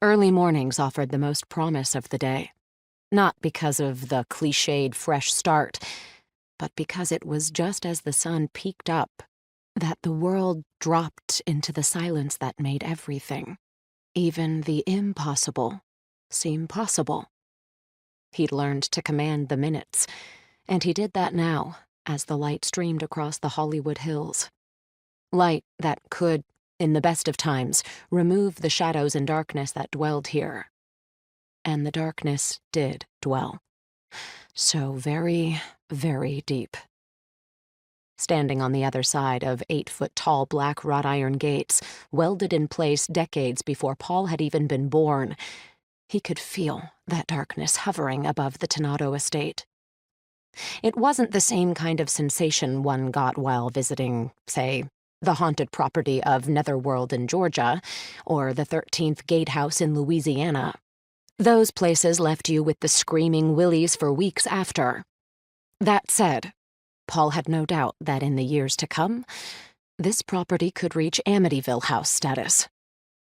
Early mornings offered the most promise of the day, not because of the cliched fresh start, but because it was just as the sun peeked up that the world dropped into the silence that made everything, even the impossible, seem possible. He'd learned to command the minutes, and he did that now as the light streamed across the Hollywood hills. Light that could, in the best of times, remove the shadows and darkness that dwelled here. And the darkness did dwell. So very, very deep. Standing on the other side of 8-foot-tall black wrought iron gates, welded in place decades before Paul had even been born, he could feel that darkness hovering above the Tonado estate. It wasn't the same kind of sensation one got while visiting, say, the haunted property of Netherworld in Georgia, or the 13th Gatehouse in Louisiana. Those places left you with the screaming willies for weeks after. That said, Paul had no doubt that in the years to come, this property could reach Amityville House status.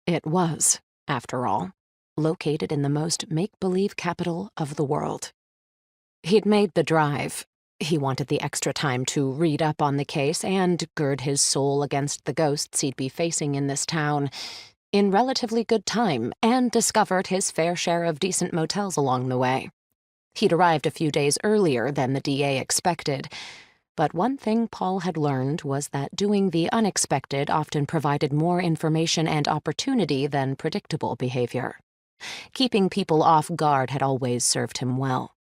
It was, after all, located in the most make-believe capital of the world. He'd made the drive. He wanted the extra time to read up on the case and gird his soul against the ghosts he'd be facing in this town in relatively good time, and discovered his fair share of decent motels along the way. He'd arrived a few days earlier than the DA expected, but one thing Paul had learned was that doing the unexpected often provided more information and opportunity than predictable behavior. Keeping people off guard had always served him well.